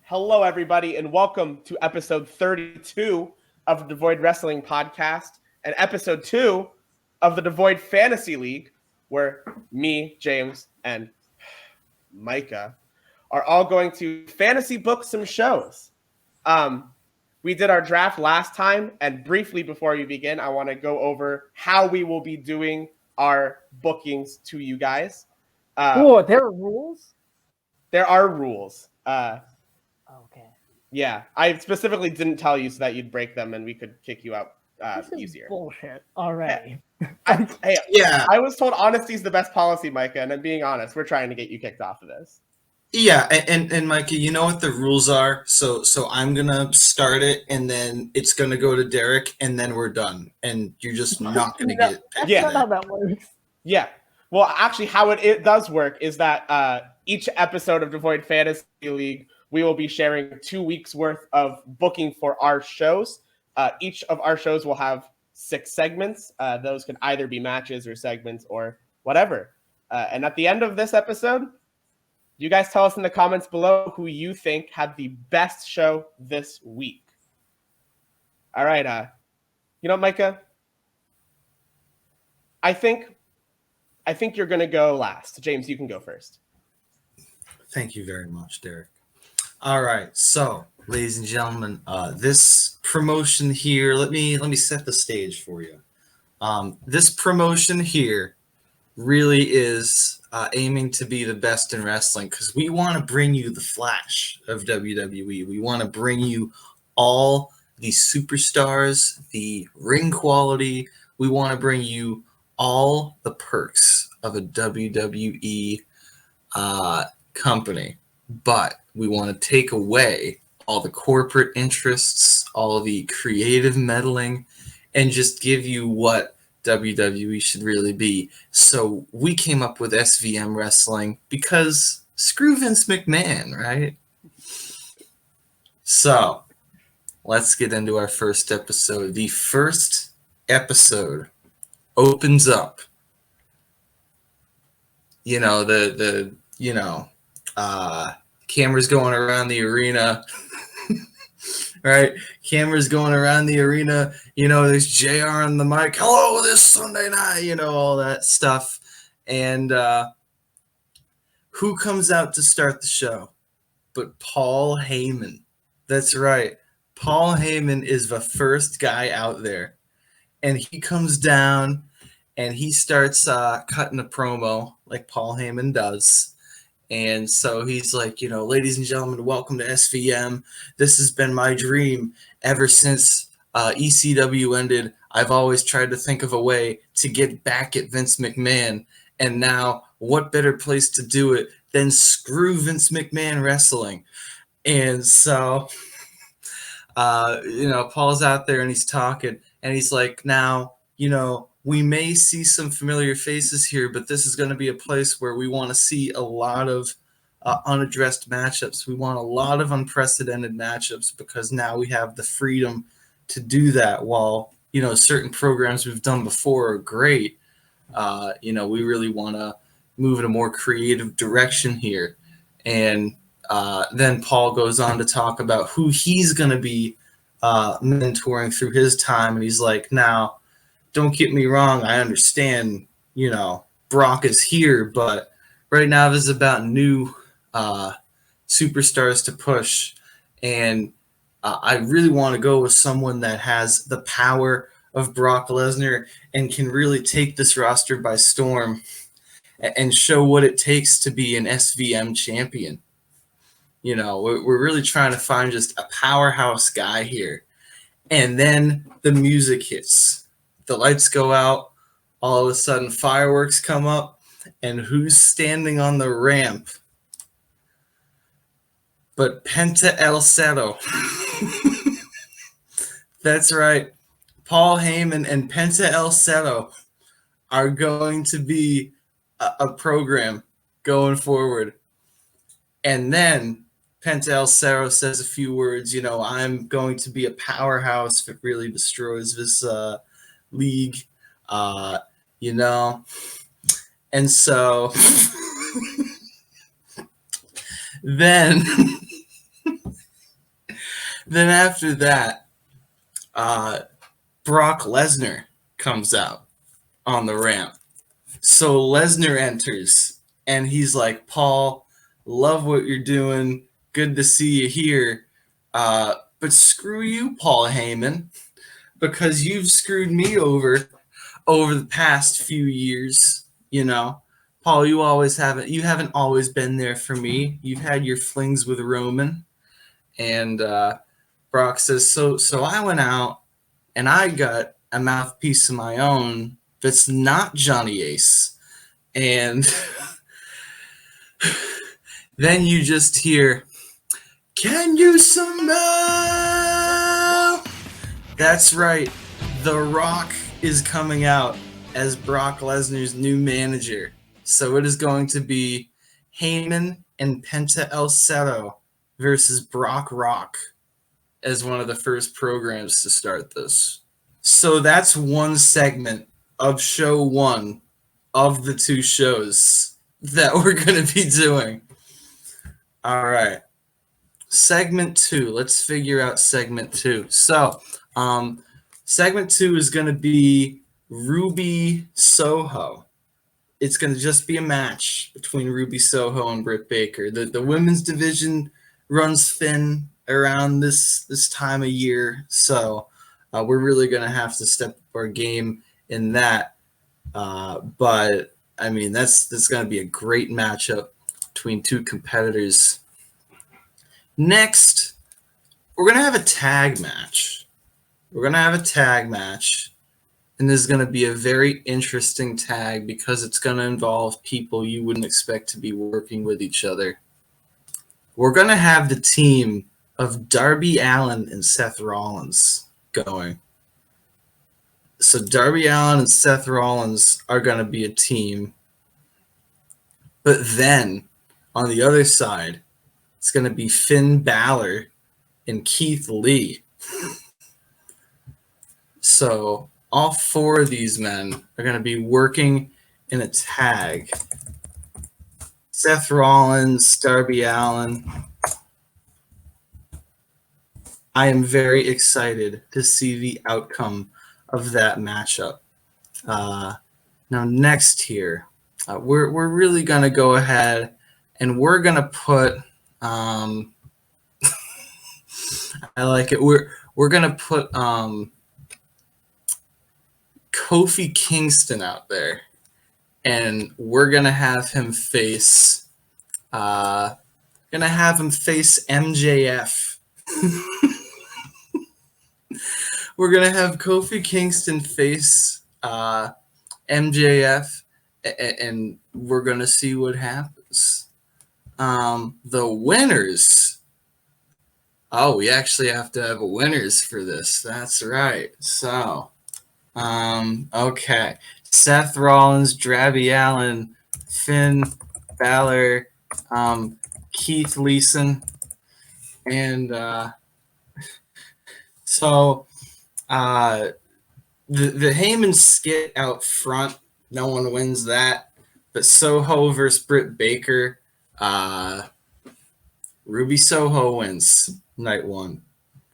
Hello, everybody, and welcome to episode 32 of the Devoid Wrestling Podcast and episode 2 of the Devoid Fantasy League, where me, James, and Micah are all going to fantasy book some shows. We did our draft last time, and briefly before we begin, I want to go over how we will be doing our bookings to you guys. Whoa, there are rules? There are rules. Okay. Yeah, I specifically didn't tell you so that you'd break them and we could kick you out This is easier. bullshit already. I was told honesty is the best policy, Micah, and I'm being honest. We're trying to get you kicked off of this. Yeah, and Micah, you know what the rules are? So I'm gonna start it, and then it's gonna go to Derrick, and then we're done, and you're just not gonna get. That's Yeah. not how that works. Yeah. Well, actually, how it does work is that each episode of Devoid Fantasy League, we will be sharing 2 weeks worth of booking for our shows. Each of our shows will have 6 segments. Those can either be matches or segments or whatever. And at the end of this episode, you guys tell us in the comments below who you think had the best show this week. All right. You know, Micah, I think you're going to go last. James, you can go first. Thank you very much, Derrick. All right, so ladies and gentlemen, this promotion here, let me set the stage for you. This promotion here really is aiming to be the best in wrestling because we want to bring you the flash of WWE. We want to bring you all the superstars, the ring quality. We want to bring you all the perks of a WWE company, but we want to take away all the corporate interests, all the creative meddling, and just give you what WWE should really be. So we came up with SVM Wrestling because screw Vince McMahon, right? So let's get into our first episode. The first episode opens up. You know, cameras going around the arena, right? Cameras going around the arena. You know, there's JR on the mic. Hello, this Sunday night. You know, all that stuff. And who comes out to start the show? But Paul Heyman. That's right. Paul Heyman is the first guy out there. And he comes down and he starts cutting a promo like Paul Heyman does. And so he's like, you know, ladies and gentlemen, welcome to SVM. This has been my dream ever since ECW ended. I've always tried to think of a way to get back at Vince McMahon. And now what better place to do it than screw Vince McMahon wrestling? And so, Paul's out there and he's talking and he's like, now, you know, we may see some familiar faces here, but this is going to be a place where we want to see a lot of unaddressed matchups. We want a lot of unprecedented matchups because now we have the freedom to do that. While, you know, certain programs we've done before are great, we really want to move in a more creative direction here. And then Paul goes on to talk about who he's going to be mentoring through his time. And he's like, now, don't get me wrong, I understand, you know, Brock is here, but right now this is about new superstars to push. And I really want to go with someone that has the power of Brock Lesnar and can really take this roster by storm and show what it takes to be an SVM champion. You know, we're really trying to find just a powerhouse guy here. And then the music hits. The lights go out, all of a sudden fireworks come up, and who's standing on the ramp? But Penta El Zero. That's right. Paul Heyman and Penta El Zero are going to be a program going forward. And then Penta El Zero says a few words, you know, I'm going to be a powerhouse if it really destroys this league, you know, and so then Then after that, Brock Lesnar comes out on the ramp. So Lesnar enters, and he's like, Paul, love what you're doing. Good to see you here. But screw you, Paul Heyman, because you've screwed me over the past few years. You know, Paul, you haven't always been there for me. You've had your flings with Roman. And Brock says, so I went out and I got a mouthpiece of my own that's not Johnny Ace. And then you just hear, can you smell? That's right. The Rock is coming out as Brock Lesnar's new manager. So it is going to be Heyman and Penta El Zero versus Brock Rock as one of the first programs to start this. So that's one segment of show one of the two shows that we're going to be doing. All right. Segment two. Let's figure out segment two. So segment two is going to be Ruby Soho. It's going to just be a match between Ruby Soho and Britt Baker. The women's division runs thin around this time of year, so we're really going to have to step up our game in that. But I mean, that's going to be a great matchup between two competitors. Next, we're going to have a tag match. And this is going to be a very interesting tag because it's going to involve people you wouldn't expect to be working with each other. We're going to have the team of Darby Allen and Seth Rollins going. So Darby Allen and Seth Rollins are going to be a team. But then, on the other side, it's going to be Finn Balor and Keith Lee. So all four of these men are going to be working in a tag. Seth Rollins, Darby Allen. I am very excited to see the outcome of that matchup. Now, next here, we're really going to go ahead and we're going to put. I like it. We're going to put Kofi Kingston out there, and we're gonna have him face MJF. We're gonna have Kofi Kingston face MJF, and we're gonna see what happens. The winners. Oh, we actually have to have winners for this. That's right. So. Okay. Seth Rollins, Darby Allen, Finn Balor, Keith Leeson, and the Heyman skit out front, no one wins that. But Soho versus Britt Baker, Ruby Soho wins night one.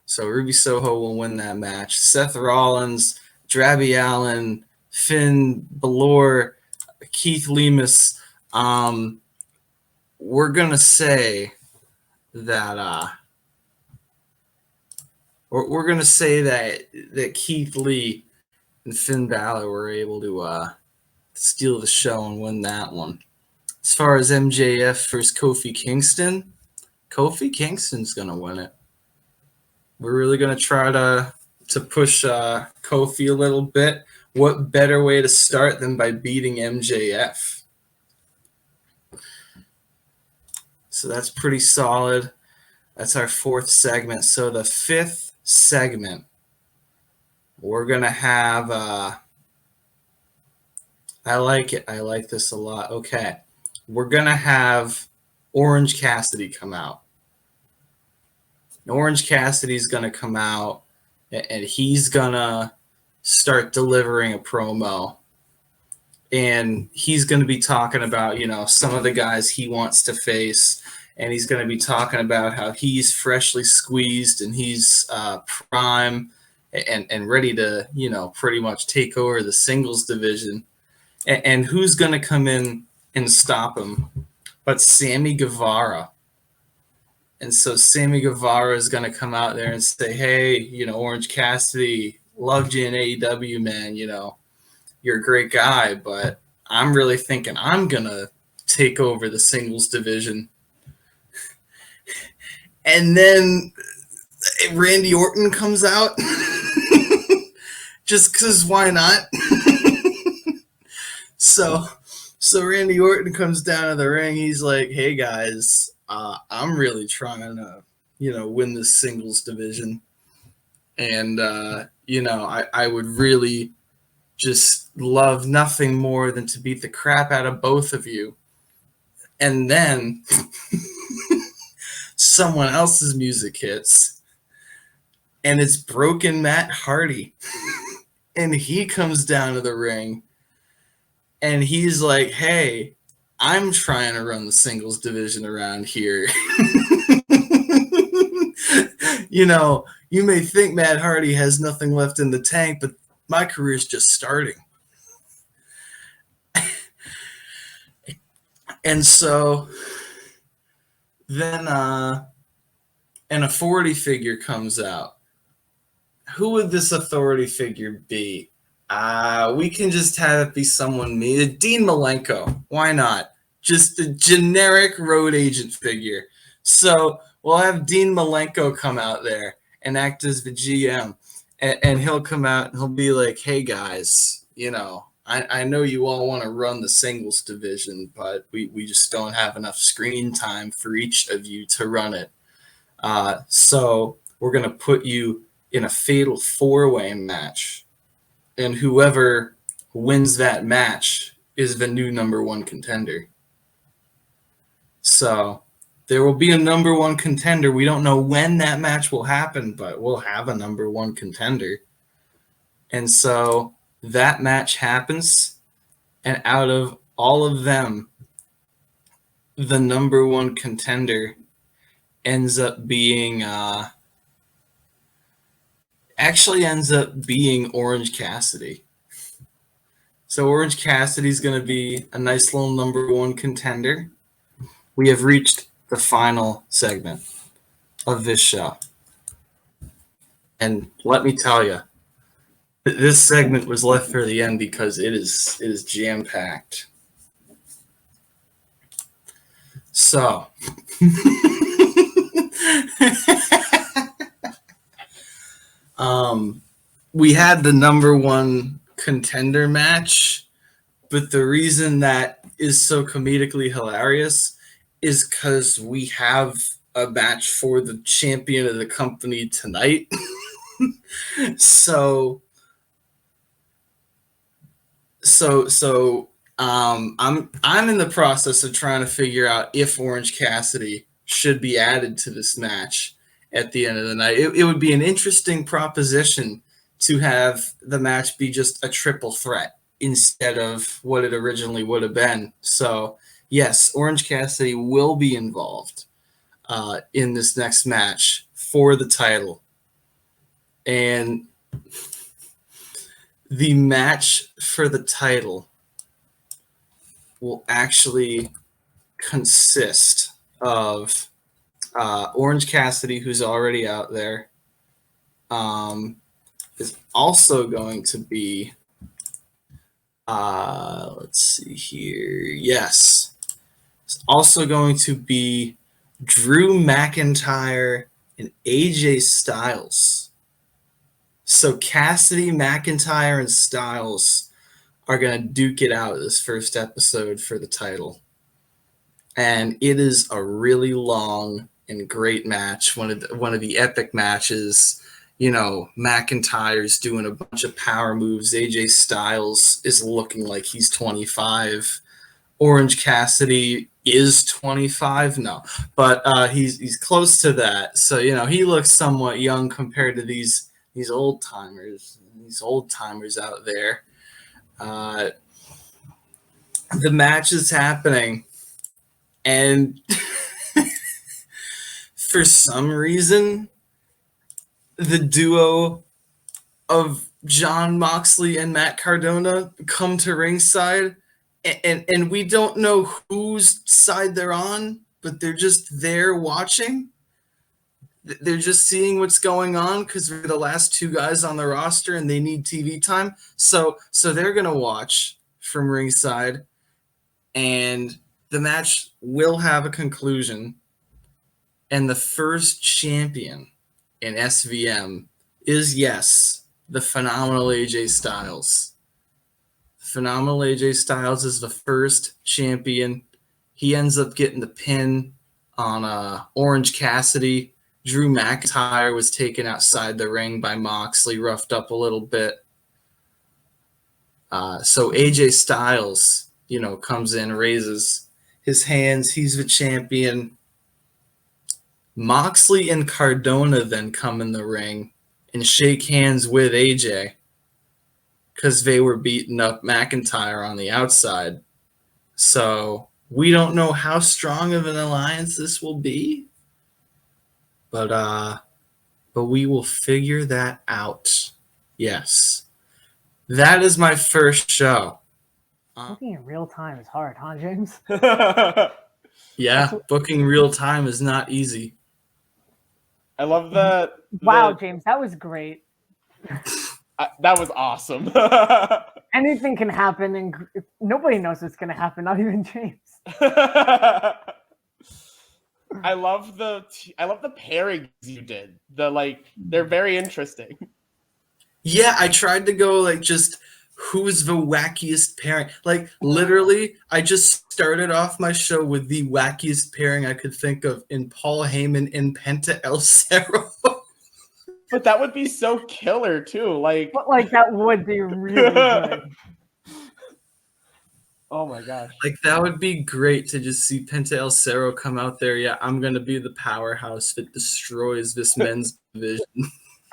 So Ruby Soho will win that match. Seth Rollins, Darby Allen, Finn Balor, Keith Lemus. We're gonna say that that Keith Lee and Finn Balor were able to steal the show and win that one. As far as MJF versus Kofi Kingston's gonna win it. We're really gonna try to push Kofi a little bit. What better way to start than by beating MJF? So that's pretty solid. That's our fourth segment. So the fifth segment, we're going to have, I like it. I like this a lot. Okay. We're going to have Orange Cassidy come out. Orange Cassidy's going to come out, and he's going to start delivering a promo. And he's going to be talking about, some of the guys he wants to face and he's going to be talking about how he's freshly squeezed and he's prime and ready to, pretty much take over the singles division. And who's going to come in and stop him but Sammy Guevara? And so Sammy Guevara is going to come out there and say, hey, Orange Cassidy, loved you in AEW, man. You're a great guy, but I'm really thinking I'm going to take over the singles division. And then Randy Orton comes out. Just because why not? So Randy Orton comes down to the ring. He's like, hey, guys, I'm really trying to, win this singles division. And, I would really just love nothing more than to beat the crap out of both of you. And then someone else's music hits, and it's Broken Matt Hardy. And he comes down to the ring, and he's like, hey, I'm trying to run the singles division around here. You may think Matt Hardy has nothing left in the tank, but my career's just starting. And so then an authority figure comes out. Who would this authority figure be? We can just have it be someone Dean Malenko. Why not? Just a generic road agent figure. So we'll have Dean Malenko come out there and act as the GM. And he'll come out and he'll be like, hey, guys, I know you all want to run the singles division, but we just don't have enough screen time for each of you to run it. So we're going to put you in a fatal 4-way match. And whoever wins that match is the new number 1 contender. So there will be a number 1 contender. We don't know when that match will happen, but we'll have a number 1 contender. And so that match happens, and out of all of them, the number 1 contender ends up being Orange Cassidy. So Orange Cassidy is going to be a nice little number 1 contender. We have reached the final segment of this show. And let me tell you, this segment was left for the end because it is jam-packed. So we had the number 1 contender match, but the reason that is so comedically hilarious is because we have a match for the champion of the company tonight. So I'm in the process of trying to figure out if Orange Cassidy should be added to this match at the end of the night. It would be an interesting proposition to have the match be just a triple threat instead of what it originally would have been. So yes, Orange Cassidy will be involved in this next match for the title. And the match for the title will actually consist of Orange Cassidy, who's already out there, is also going to be, let's see here. Yes. It's also going to be Drew McIntyre and AJ Styles. So Cassidy, McIntyre, and Styles are going to duke it out this first episode for the title. And it is a really long and great match. One of the epic matches. McIntyre's doing a bunch of power moves. AJ Styles is looking like he's 25. Orange Cassidy is 25. No, but he's close to that. So, he looks somewhat young compared to these old timers out there. The match is happening, and for some reason, the duo of Jon Moxley and Matt Cardona come to ringside, and we don't know whose side they're on, but they're just there watching. They're just seeing what's going on because they're the last two guys on the roster and they need TV time. So they're going to watch from ringside, and the match will have a conclusion. And the first champion in SVM is, yes, the phenomenal AJ Styles. Phenomenal AJ Styles is the first champion. He ends up getting the pin on Orange Cassidy. Drew McIntyre was taken outside the ring by Moxley, roughed up a little bit. So AJ Styles, comes in, raises his hands. He's the champion. Moxley and Cardona then come in the ring and shake hands with AJ because they were beating up McIntyre on the outside. So we don't know how strong of an alliance this will be. But we will figure that out. Yes. That is my first show. Booking in real time is hard, huh, James? Yeah, booking real time is not easy. I love Wow, James, that was great. That was awesome. Anything can happen, and nobody knows what's going to happen, not even James. I love the pairings you did. They're very interesting. Yeah, I tried to go just who's the wackiest pairing. Literally, I just started off my show with the wackiest pairing I could think of in Paul Heyman and Penta El Cerro. But that would be so killer too. But that would be really good. Oh my gosh. That would be great to just see Penta El Cerro come out there. Yeah, I'm going to be the powerhouse that destroys this men's division.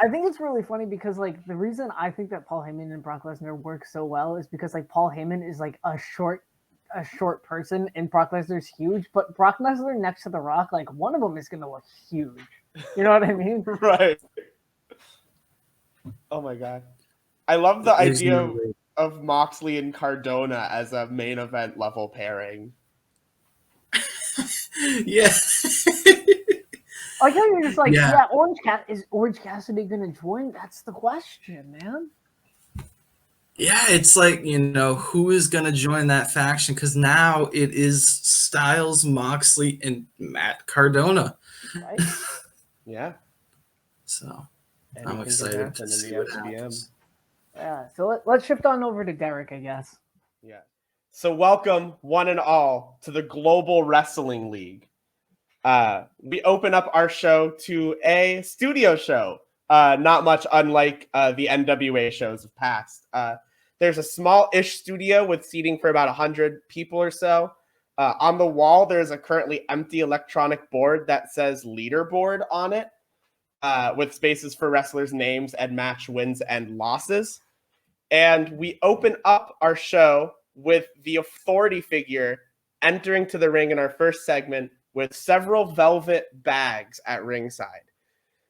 I think it's really funny because the reason I think that Paul Heyman and Brock Lesnar work so well is because Paul Heyman is a short person and Brock Lesnar's huge, but Brock Lesnar next to The Rock, one of them is going to look huge. You know what I mean? Right. Oh my god. I love the idea of Moxley and Cardona as a main event level pairing. Yeah. I think you're just is Orange Cassidy gonna join? That's the question, man. Yeah, it's who is gonna join that faction? Because now it is Styles, Moxley, and Matt Cardona. Right? Yeah. So I'm excited to see what happens. Yeah, so let's shift on over to Derrick, I guess. Yeah. So welcome, one and all, to the Global Wrestling League. We open up our show to a studio show, not much unlike the NWA shows of past. There's a small-ish studio with seating for about 100 people or so. On the wall, there's a currently empty electronic board that says leaderboard on it, with spaces for wrestlers' names and match wins and losses. And we open up our show with the authority figure entering to the ring in our first segment with several velvet bags at ringside.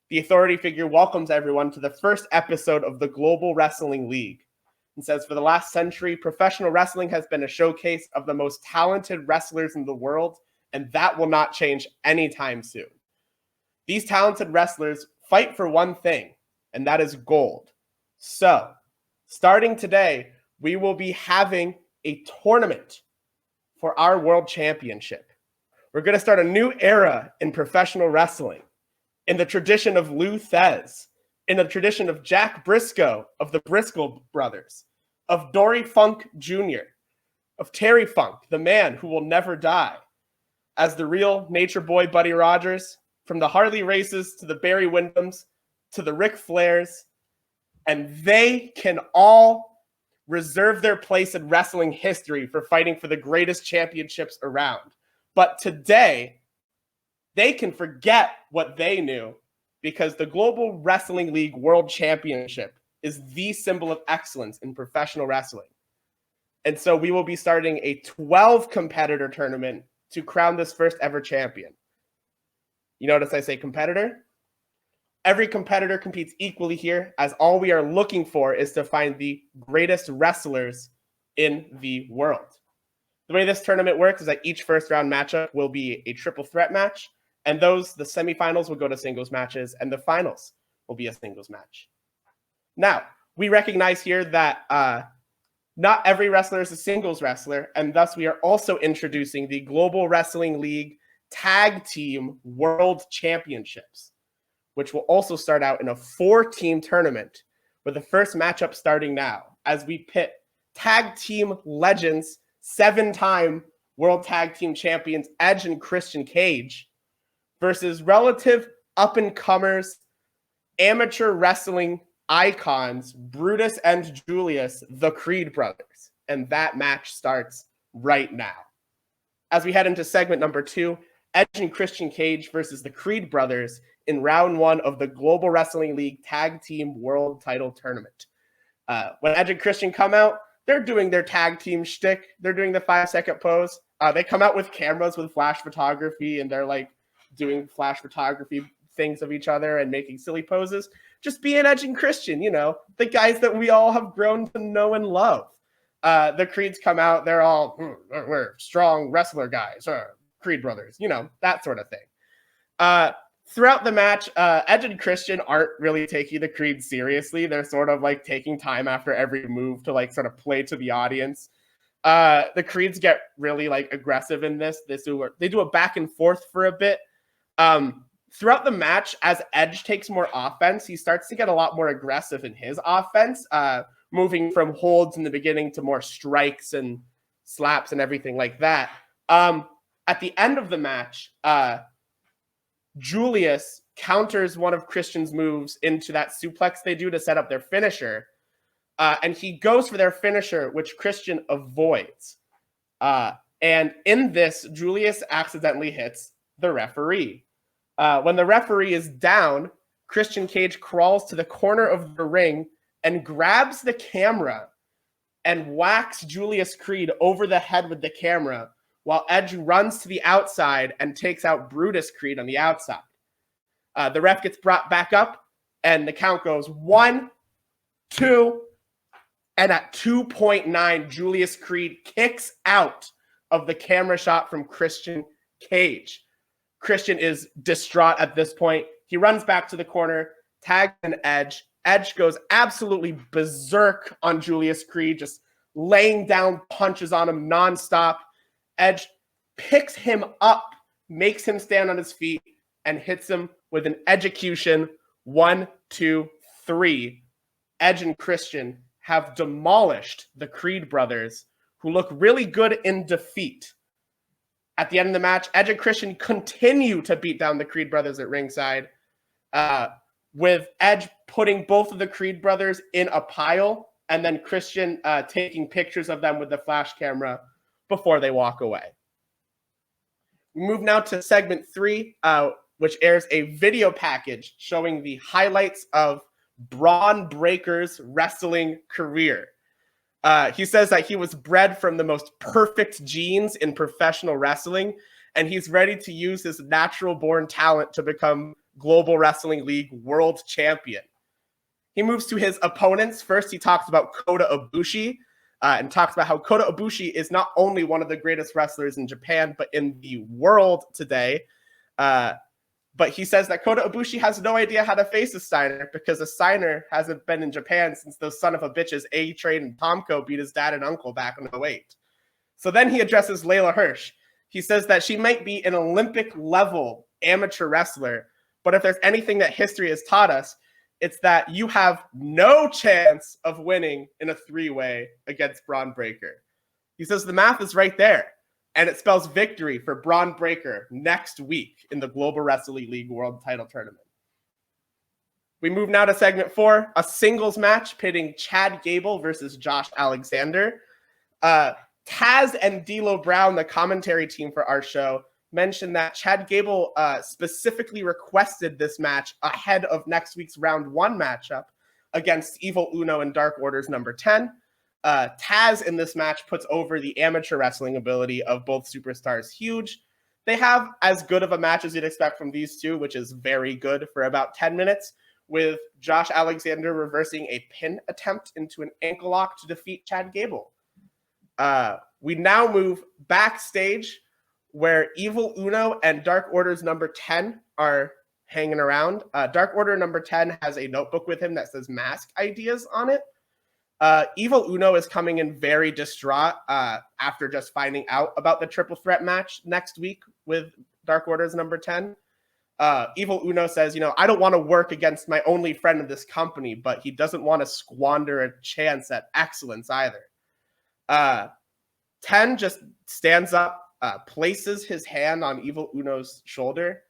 The authority figure welcomes everyone to the first episode of the Global Wrestling League and says, for the last century, professional wrestling has been a showcase of the most talented wrestlers in the world, and that will not change anytime soon. These talented wrestlers fight for one thing, and that is gold. So, starting today, we will be having a tournament for our world championship. We're going to start a new era in professional wrestling, in the tradition of Lou Thez, in the tradition of Jack Briscoe of the Briscoe brothers, of Dory Funk Jr., of Terry Funk, the man who will never die, as the real Nature Boy Buddy Rogers, from the Harley Races to the Barry Windhams to the Ric Flairs, and they can all reserve their place in wrestling history for fighting for the greatest championships around. But today, they can forget what they knew because the Global Wrestling League World Championship is the symbol of excellence in professional wrestling. And so we will be starting a 12 competitor tournament to crown this first ever champion. You notice I say competitor? Every competitor competes equally here, as all we are looking for is to find the greatest wrestlers in the world. The way this tournament works is that each first round matchup will be a triple threat match, and the semifinals will go to singles matches, and the finals will be a singles match. Now, we recognize here that not every wrestler is a singles wrestler, and thus we are also introducing the Global Wrestling League Tag Team World Championships, which will also start out in a 4-team tournament, with the first matchup starting now, as we pit tag team legends, 7-time World Tag Team Champions Edge and Christian Cage versus relative up-and-comers, amateur wrestling icons, Brutus and Julius, the Creed brothers. And that match starts right now. As we head into segment number 2, Edge and Christian Cage versus the Creed brothers in round 1 of the Global Wrestling League Tag Team World Title Tournament. When Edge and Christian come out, they're doing their tag team shtick. They're doing the 5-second pose. They come out with cameras with flash photography, and they're like doing flash photography things of each other and making silly poses. Just being Edge and Christian, you know, the guys that we all have grown to know and love. The Creeds come out. They're all, we're strong wrestler guys, Creed brothers, you know, that sort of thing. Throughout the match, Edge and Christian aren't really taking the Creed seriously. They're sort of like taking time after every move to like sort of play to the audience. The Creeds get really like aggressive in this. They do a back and forth for a bit. Throughout the match, as Edge takes more offense, he starts to get a lot more aggressive in his offense, moving from holds in the beginning to more strikes and slaps and everything like that. At the end of the match, Julius counters one of Christian's moves into that suplex they do to set up their finisher. And he goes for their finisher, which Christian avoids. And in this, Julius accidentally hits the referee. When the referee is down, Christian Cage crawls to the corner of the ring and grabs the camera and whacks Julius Creed over the head with the camera, while Edge runs to the outside and takes out Brutus Creed on the outside. The ref gets brought back up, and the count goes 1, 2, and at 2.9, Julius Creed kicks out of the camera shot from Christian Cage. Christian is distraught at this point. He runs back to the corner, tags an Edge. Edge goes absolutely berserk on Julius Creed, just laying down punches on him nonstop. Edge picks him up, makes him stand on his feet, and hits him with an execution. 1, 2, 3. Edge and Christian have demolished the Creed brothers, who look really good in defeat. At the end of the match, Edge and Christian continue to beat down the Creed brothers at ringside, with Edge putting both of the Creed brothers in a pile, and then Christian taking pictures of them with the flash camera before they walk away. We move now to segment 3, which airs a video package showing the highlights of Braun Breaker's wrestling career. He says that he was bred from the most perfect genes in professional wrestling, and he's ready to use his natural-born talent to become Global Wrestling League World Champion. He moves to his opponents. First, he talks about Kota Ibushi, and talks about how Kota Ibushi is not only one of the greatest wrestlers in Japan, but in the world today. But he says that Kota Ibushi has no idea how to face a Steiner, because a Steiner hasn't been in Japan since those son of a bitches A-Train and Tomko beat his dad and uncle back in 2008. So then he addresses Layla Hirsch. He says that she might be an Olympic-level amateur wrestler, but if there's anything that history has taught us, it's that you have no chance of winning in a 3-way against Braun Breaker. He says the math is right there, and it spells victory for Braun Breaker next week in the Global Wrestling League World Title Tournament. We move now to segment 4, a singles match pitting Chad Gable versus Josh Alexander. Taz and Dilo Brown, the commentary team for our show, mentioned that Chad Gable specifically requested this match ahead of next week's round 1 matchup against Evil Uno and Dark Order's number 10. Taz in this match puts over the amateur wrestling ability of both superstars huge. they have as good of a match as you'd expect from these two, which is very good for about 10 minutes, with Josh Alexander reversing a pin attempt into an ankle lock to defeat Chad Gable. We now move backstage where Evil Uno and Dark Order's number 10 are hanging around. Dark Order number 10 has a notebook with him that says mask ideas on it. Evil Uno is coming in very distraught after just finding out about the triple threat match next week with Dark Order's number 10. Evil Uno says, I don't want to work against my only friend of this company, but he doesn't want to squander a chance at excellence either. 10 just stands up, places his hand on Evil Uno's shoulder,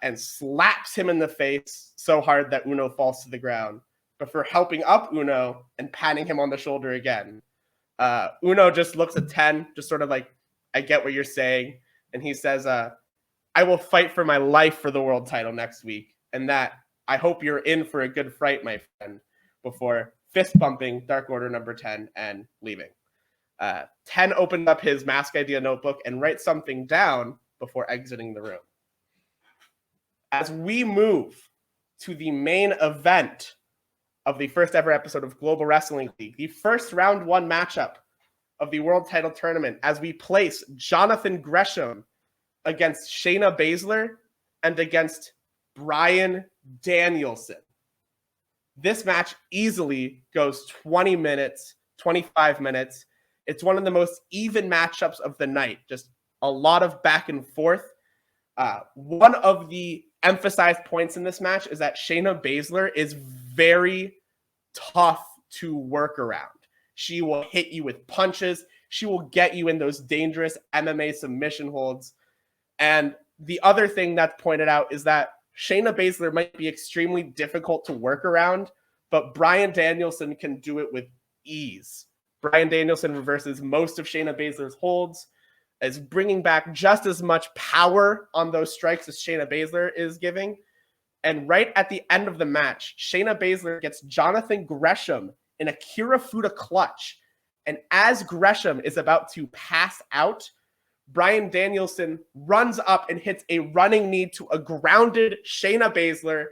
and slaps him in the face so hard that Uno falls to the ground. Before helping up Uno and patting him on the shoulder again. Uno just looks at 10, just sort of like, I get what you're saying. And he says, I will fight for my life for the world title next week. And that I hope you're in for a good fight, my friend, before fist bumping Dark Order number 10 and leaving. 10 opened up his mask idea notebook and writes something down before exiting the room. As we move to the main event of the first ever episode of Global Wrestling League, the first round 1 matchup of the world title tournament, as we place Jonathan Gresham against Shayna Baszler and against Bryan Danielson. This match easily goes 20 minutes, 25 minutes. It's one of the most even matchups of the night. Just a lot of back and forth. One of the emphasized points in this match is that Shayna Baszler is very tough to work around. She will hit you with punches. She will get you in those dangerous MMA submission holds. And the other thing that's pointed out is that Shayna Baszler might be extremely difficult to work around, but Bryan Danielson can do it with ease. Bryan Danielson reverses most of Shayna Baszler's holds, is bringing back just as much power on those strikes as Shayna Baszler is giving. And right at the end of the match, Shayna Baszler gets Jonathan Gresham in a Kirifuda clutch. And as Gresham is about to pass out, Bryan Danielson runs up and hits a running knee to a grounded Shayna Baszler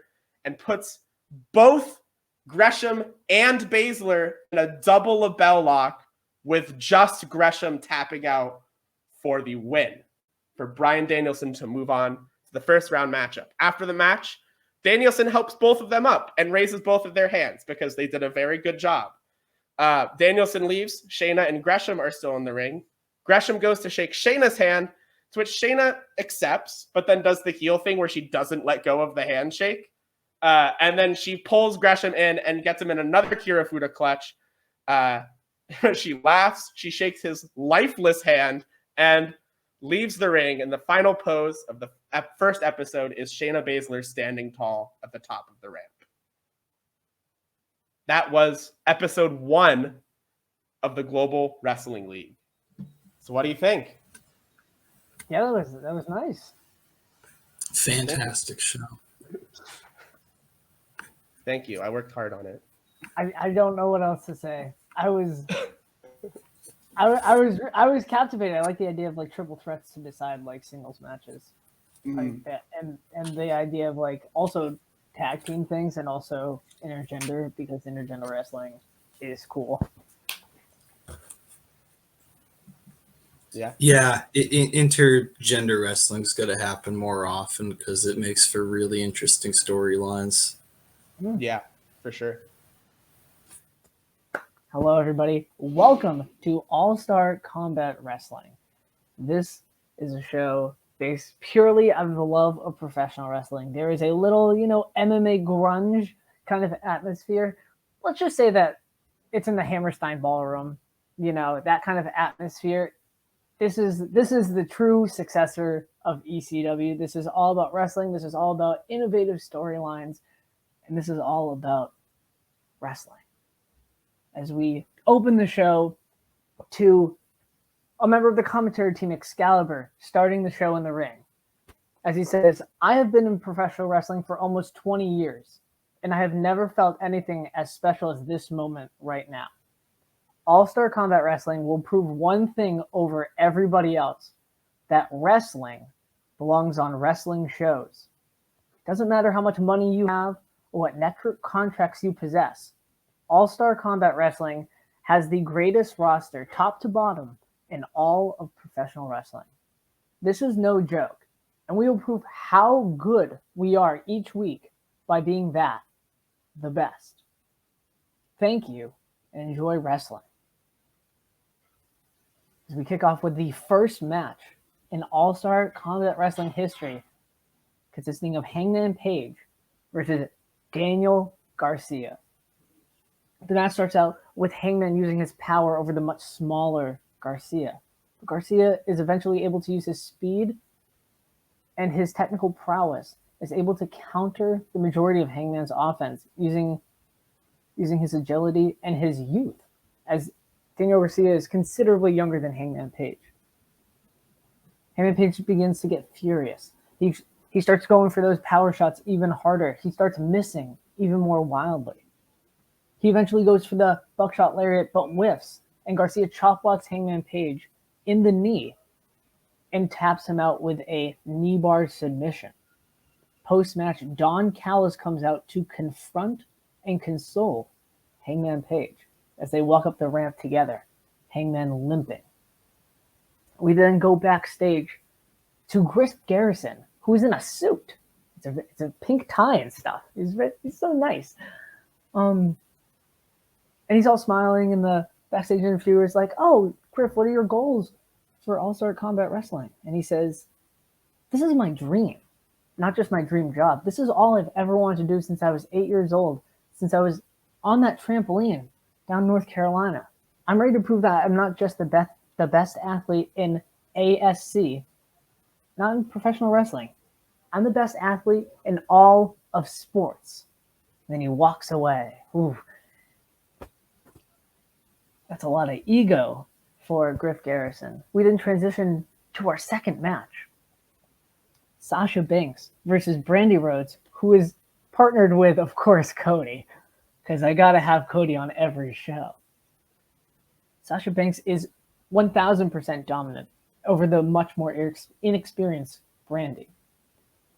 and puts both Gresham and Baszler in a double label lock with just Gresham tapping out for the win, for Bryan Danielson to move on to the first round matchup. After the match, Danielson helps both of them up and raises both of their hands because they did a very good job. Danielson leaves. Shayna and Gresham are still in the ring. Gresham goes to shake Shayna's hand, to which Shayna accepts, but then does the heel thing where she doesn't let go of the handshake. And then she pulls Gresham in and gets him in another Kirifuda clutch. She laughs. She shakes his lifeless hand and leaves the ring. And the final pose of the first episode is Shayna Baszler standing tall at the top of the ramp. That was episode 1 of the Global Wrestling League. So what do you think? Yeah, that was nice. Fantastic show. Thank you. I worked hard on it. I don't know what else to say. I was captivated. I like the idea of like triple threats to decide like singles matches, like that, and the idea of like also tag team things and also intergender, because intergender wrestling is cool. Yeah. Intergender wrestling's got to happen more often because it makes for really interesting storylines. Yeah, for sure. Hello, everybody. Welcome to All-Star Combat Wrestling. This is a show based purely on the love of professional wrestling. There is a little, MMA grunge kind of atmosphere. Let's just say that it's in the Hammerstein Ballroom, that kind of atmosphere. This is the true successor of ECW. This is all about wrestling. This is all about innovative storylines. And this is all about wrestling. As we open the show to a member of the commentary team, Excalibur, starting the show in the ring. As he says, I have been in professional wrestling for almost 20 years, and I have never felt anything as special as this moment right now. All-Star Combat Wrestling will prove one thing over everybody else, that wrestling belongs on wrestling shows. Doesn't matter how much money you have or what network contracts you possess. All-Star Combat Wrestling has the greatest roster, top to bottom, in all of professional wrestling. This is no joke, and we will prove how good we are each week by being that, the best. Thank you, and enjoy wrestling. As we kick off with the first match in All-Star Combat Wrestling history, consisting of Hangman Page versus Daniel Garcia. The match starts out with Hangman using his power over the much smaller Garcia. Garcia is eventually able to use his speed and his technical prowess, is able to counter the majority of Hangman's offense using his agility and his youth, as Daniel Garcia is considerably younger than Hangman Page. Hangman Page begins to get furious. He starts going for those power shots even harder. He starts missing even more wildly. He eventually goes for the buckshot lariat, but whiffs, and Garcia chop blocks Hangman Page in the knee and taps him out with a knee bar submission. Post-match, Don Callis comes out to confront and console Hangman Page as they walk up the ramp together, Hangman limping. We then go backstage to Griff Garrison, who is in a suit. It's a pink tie and stuff. He's so nice. And he's all smiling, and the backstage interviewer is like, "Oh, Griff, what are your goals for All-Star Combat Wrestling?" And he says, "This is my dream, not just my dream job. This is all I've ever wanted to do since I was 8 years old, since I was on that trampoline down North Carolina. I'm ready to prove that I'm not just the best athlete in ASC, not in professional wrestling. I'm the best athlete in all of sports." And then he walks away. Ooh. That's a lot of ego for Griff Garrison. We then transition to our second match. Sasha Banks versus Brandy Rhodes, who is partnered with, of course, Cody, because I gotta have Cody on every show. Sasha Banks is 1000% dominant over the much more inexperienced Brandy.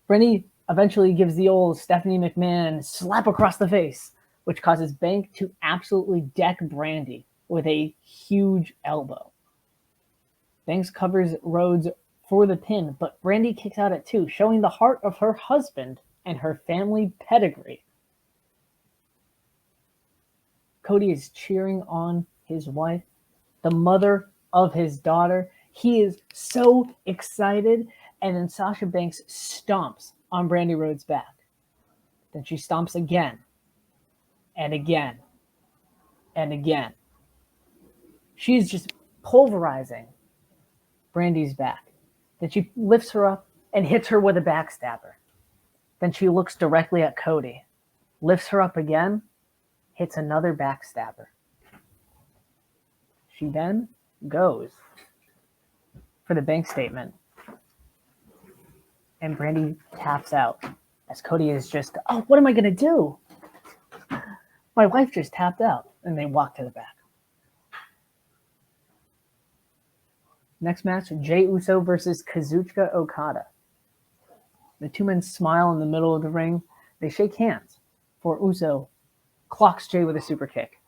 Brandy eventually gives the old Stephanie McMahon slap across the face, which causes Bank to absolutely deck Brandy with a huge elbow. Banks covers Rhodes for the pin, but Brandy kicks out at 2, showing the heart of her husband and her family pedigree. Cody is cheering on his wife, the mother of his daughter. He is so excited, and then Sasha Banks stomps on Brandy Rhodes' back. Then she stomps again, and again, and again. She's just pulverizing Brandy's back. Then she lifts her up and hits her with a backstabber. Then she looks directly at Cody, lifts her up again, hits another backstabber. She then goes for the bank statement, and Brandy taps out as Cody is just, "Oh, what am I going to do? My wife just tapped out," and they walk to the back. Next match, J Uso versus Kazuchika Okada. The two men smile in the middle of the ring. They shake hands, for Uso clocks Jay with a super kick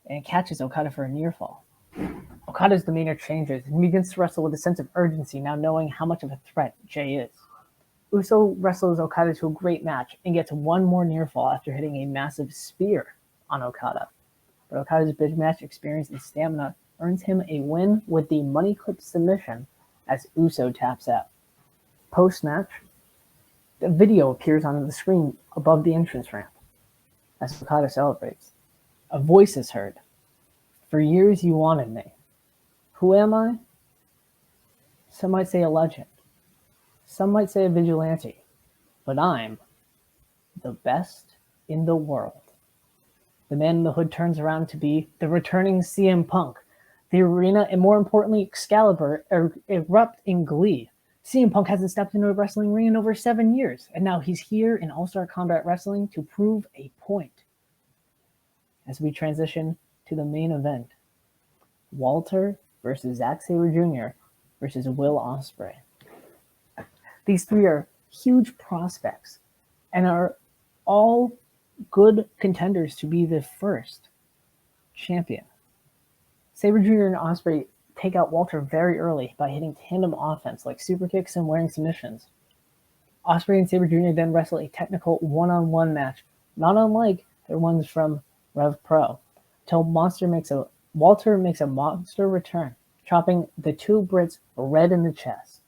and catches Okada for a near fall. Okada's demeanor changes and begins to wrestle with a sense of urgency, now knowing how much of a threat Jay is. Uso wrestles Okada to a great match and gets one more near fall after hitting a massive spear on Okada. But Okada's big match experience and stamina earns him a win with the money clip submission as Uso taps out. Post-match, the video appears on the screen above the entrance ramp as Okada celebrates. A voice is heard. "For years you wanted me. Who am I? Some might say a legend. Some might say a vigilante. But I'm the best in the world." The man in the hood turns around to be the returning CM Punk. The arena, and more importantly, Excalibur, erupt in glee. CM Punk hasn't stepped into a wrestling ring in over 7 years, and now he's here in All-Star Combat Wrestling to prove a point. As we transition to the main event, Walter versus Zack Sabre Jr. versus Will Ospreay. These three are huge prospects and are all good contenders to be the first champion. Saber Jr. and Ospreay take out Walter very early by hitting tandem offense like super kicks and wearing submissions. Ospreay and Saber Jr. then wrestle a technical one-on-one match, not unlike their ones from Rev Pro, till Walter makes a monster return, chopping the two Brits red in the chest.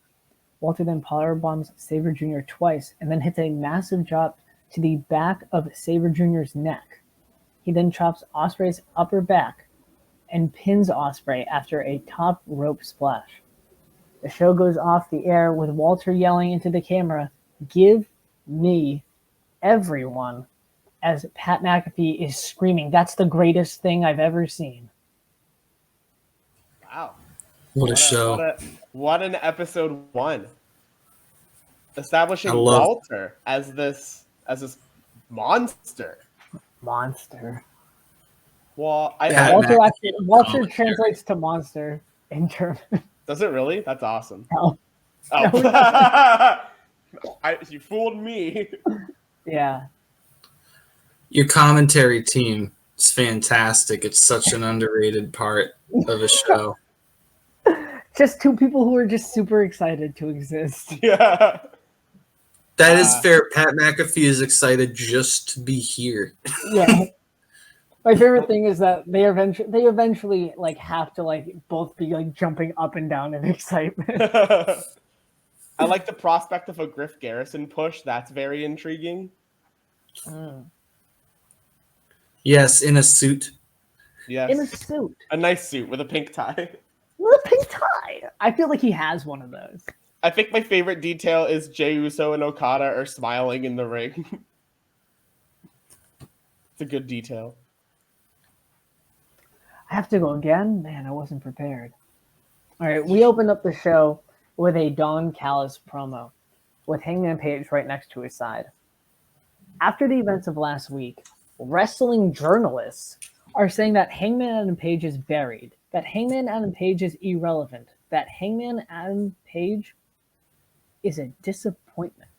Walter then powerbombs Saber Jr. twice and then hits a massive drop to the back of Saber Jr.'s neck. He then chops Ospreay's upper back and pins Ospreay after a top rope splash. The show goes off the air with Walter yelling into the camera, "Give me everyone," as Pat McAfee is screaming, "That's the greatest thing I've ever seen." Wow. What a show. What an episode 1. Establishing Walter as this monster. Monster. Well, Walter translates to monster in German. Does it really? That's awesome. No. Oh. You fooled me. Yeah. Your commentary team is fantastic. It's such an underrated part of a show. Just two people who are just super excited to exist. Yeah. That is fair. Pat McAfee is excited just to be here. Yeah. My favorite thing is that they eventually like have to like both be like jumping up and down in excitement. I like the prospect of a Griff Garrison push. That's very intriguing. Yes, in a suit. Yes. In a suit. A nice suit with a pink tie. With a pink tie. I feel like he has one of those. I think my favorite detail is J Uso and Okada are smiling in the ring. It's a good detail. I have to go again? Man, I wasn't prepared. All right, we opened up the show with a Don Callis promo with Hangman Page right next to his side. After the events of last week, wrestling journalists are saying that Hangman Adam Page is buried, that Hangman Adam Page is irrelevant, that Hangman Adam Page is a disappointment.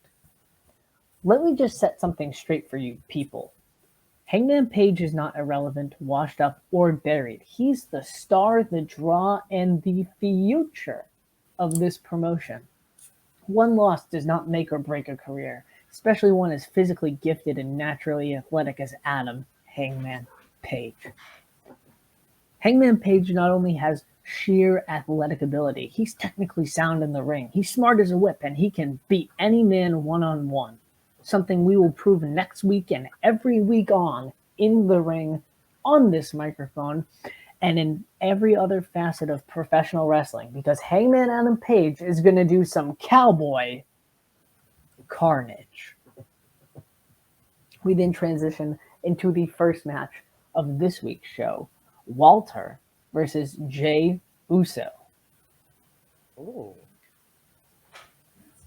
Let me just set something straight for you people. Hangman Page is not irrelevant, washed up, or buried. He's the star, the draw, and the future of this promotion. One loss does not make or break a career, especially one as physically gifted and naturally athletic as Adam Hangman Page. Hangman Page not only has sheer athletic ability, he's technically sound in the ring. He's smart as a whip, and he can beat any man one-on-one. Something we will prove next week and every week on in the ring, on this microphone, and in every other facet of professional wrestling, because Hangman Adam Page is going to do some cowboy carnage. We then transition into the first match of this week's show, Walter versus J Uso. Ooh.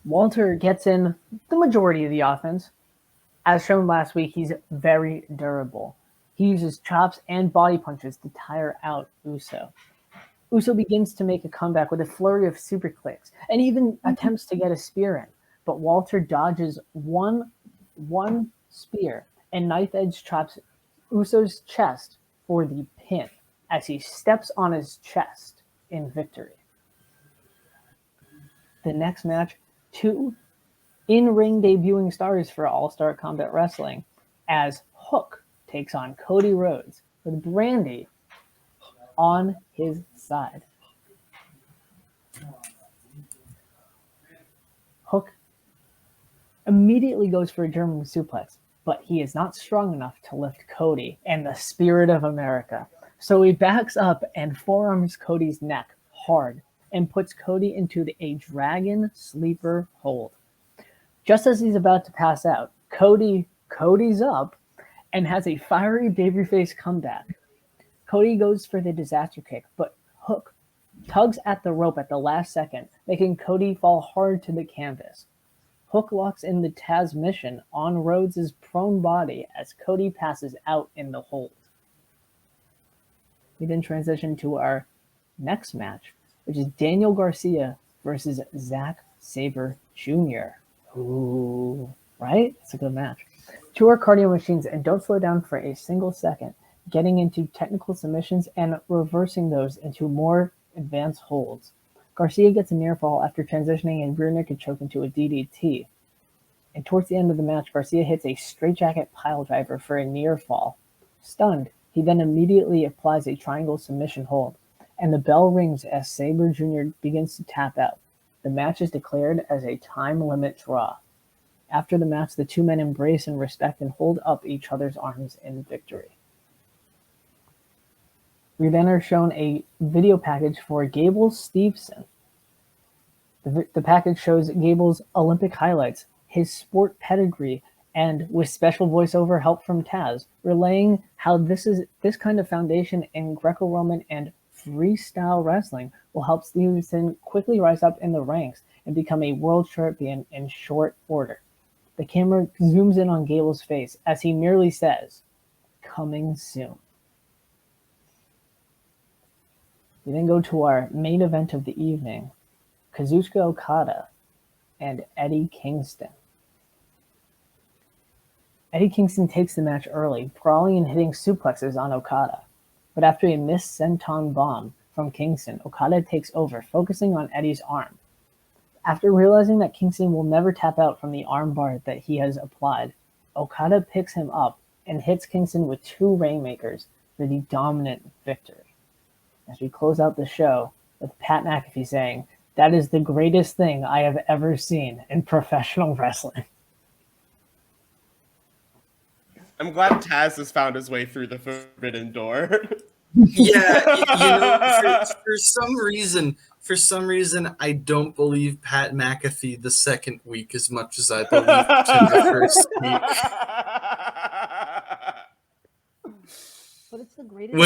Walter gets in the majority of the offense. As shown last week, he's very durable. He uses chops and body punches to tire out Uso. Uso begins to make a comeback with a flurry of super kicks and even attempts to get a spear in, but Walter dodges one spear and knife edge chops Uso's chest for the pin as he steps on his chest in victory. The next match, two in-ring debuting stars for All-Star Combat Wrestling, as Hook takes on Cody Rhodes with Brandy on his side. Hook immediately goes for a German suplex, but he is not strong enough to lift Cody and the Spirit of America. So he backs up and forearms Cody's neck hard and puts Cody into a dragon sleeper hold. Just as he's about to pass out, Cody's up and has a fiery babyface comeback. Cody goes for the disaster kick, but Hook tugs at the rope at the last second, making Cody fall hard to the canvas. Hook locks in the Taz mission on Rhodes' prone body as Cody passes out in the hold. We then transition to our next match, which is Daniel Garcia versus Zack Saber Jr. Ooh, right? It's a good match. Two are cardio machines and don't slow down for a single second, getting into technical submissions and reversing those into more advanced holds. Garcia gets a near fall after transitioning a rear naked choke into a DDT. And towards the end of the match, Garcia hits a straightjacket piledriver for a near fall. Stunned, he then immediately applies a triangle submission hold, and the bell rings as Saber Jr. begins to tap out. The match is declared as a time limit draw. After the match, the two men embrace and respect and hold up each other's arms in victory. We then are shown a video package for Gable Steveson. The package shows Gable's Olympic highlights, his sport pedigree, and with special voiceover help from Taz, relaying how this kind of foundation in Greco-Roman and freestyle wrestling will help Stevenson quickly rise up in the ranks and become a world champion in short order. The camera zooms in on Gable's face as he merely says, "Coming soon." We then go to our main event of the evening, Kazuchika Okada and Eddie Kingston. Eddie Kingston takes the match early, brawling and hitting suplexes on Okada. But after a missed senton bomb from Kingston, Okada takes over, focusing on Eddie's arm. After realizing that Kingston will never tap out from the armbar that he has applied, Okada picks him up and hits Kingston with two rainmakers for the dominant victory. As we close out the show with Pat McAfee saying, "That is the greatest thing I have ever seen in professional wrestling." I'm glad Taz has found his way through the forbidden door. Yeah, for some reason, I don't believe Pat McAfee the second week as much as I believed him the first week. But it's the greatest.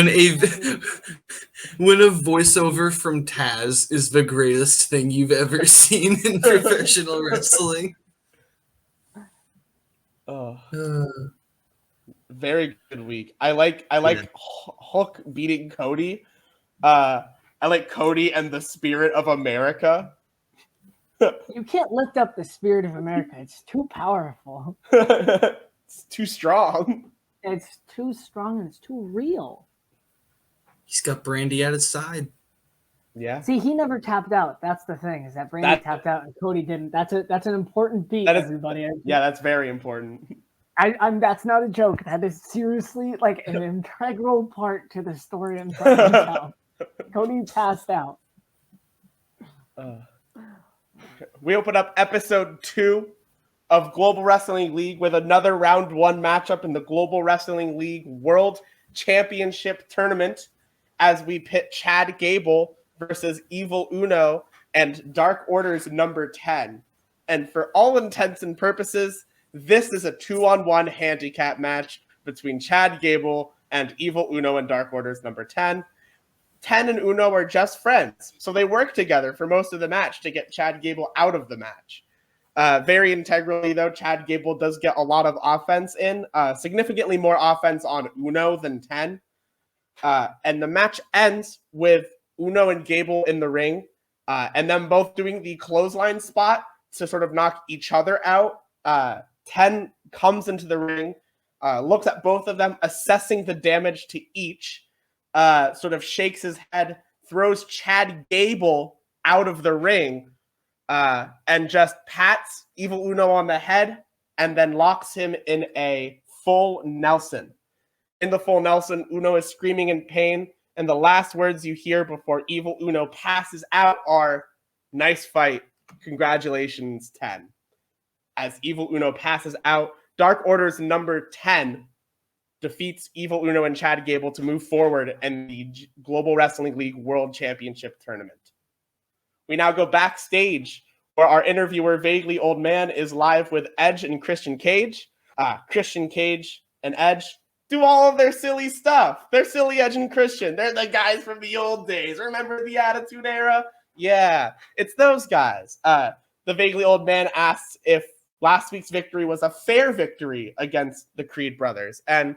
When a voiceover from Taz is the greatest thing you've ever seen in professional wrestling. Very good week. I like Hook beating Cody. I like Cody and the Spirit of America. You can't lift up the Spirit of America. It's too powerful. It's too strong. It's too strong and it's too real. He's got Brandy at his side. Yeah. See, he never tapped out. That's the thing, is that Brandy tapped out and Cody didn't. That's an important beat, everybody. Yeah, that's very important. I'm that's not a joke. That is seriously like an integral part to the story I'm trying to tell. Cody passed out. We open up episode 2 of Global Wrestling League with another round 1 matchup in the Global Wrestling League World Championship Tournament as we pit Chad Gable versus Evil Uno and Dark Order's number 10. And for all intents and purposes, this is a 2-on-1 handicap match between Chad Gable and Evil Uno and Dark Order's number 10. 10 and Uno are just friends, so they work together for most of the match to get Chad Gable out of the match. Very integrally, though, Chad Gable does get a lot of offense in, significantly more offense on Uno than 10. And the match ends with Uno and Gable in the ring, and them both doing the clothesline spot to sort of knock each other out. 10 comes into the ring, looks at both of them, assessing the damage to each, sort of shakes his head, throws Chad Gable out of the ring, and just pats Evil Uno on the head and then locks him in a full Nelson. In the full Nelson, Uno is screaming in pain, and the last words you hear before Evil Uno passes out are, "Nice fight. Congratulations, 10. As Evil Uno passes out, Dark Order's number 10 defeats Evil Uno and Chad Gable to move forward in the Global Wrestling League World Championship Tournament. We now go backstage where our interviewer, Vaguely Old Man, is live with Edge and Christian Cage. Christian Cage and Edge do all of their silly stuff. They're silly Edge and Christian. They're the guys from the old days. Remember the Attitude Era? Yeah, it's those guys. The Vaguely Old Man asks if last week's victory was a fair victory against the Creed brothers. And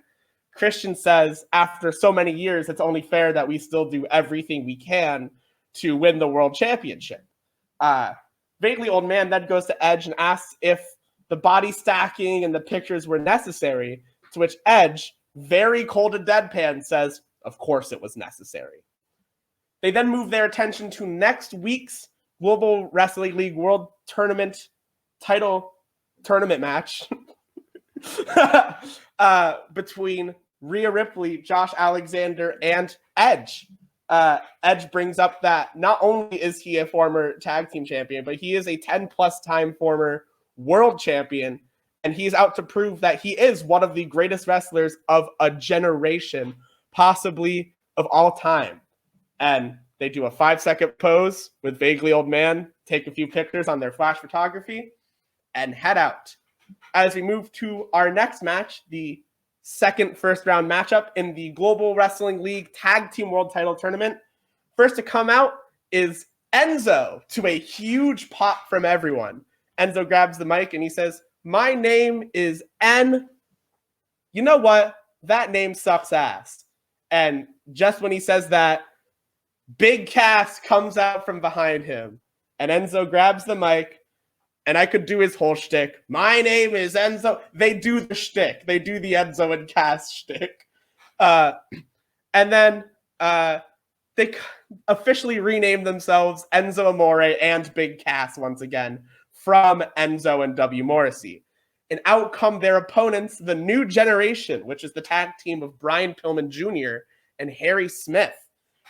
Christian says, after so many years, it's only fair that we still do everything we can to win the world championship. Vaguely Old Man then goes to Edge and asks if the body stacking and the pictures were necessary, to which Edge, very cold and deadpan, says, of course it was necessary. They then move their attention to next week's Global Wrestling League World Tournament title tournament match between Rhea Ripley, Josh Alexander, and Edge. Edge brings up that not only is he a former tag team champion, but he is a 10-plus time former world champion, and he's out to prove that he is one of the greatest wrestlers of a generation, possibly of all time. And they do a 5-second pose with Vaguely Old Man, take a few pictures on their flash photography, and head out. As we move to our next match, the second first-round matchup in the Global Wrestling League Tag Team World Title Tournament. First to come out is Enzo, to a huge pop from everyone. Enzo grabs the mic and he says, "My name is N. You know what? That name sucks ass." And just when he says that, Big Cass comes out from behind him. And Enzo grabs the mic, and I could do his whole shtick. "My name is Enzo." They do the shtick. They do the Enzo and Cass shtick. And then they officially rename themselves Enzo Amore and Big Cass once again from Enzo and W. Morrissey. And out come their opponents, the New Generation, which is the tag team of Brian Pillman Jr. and Harry Smith.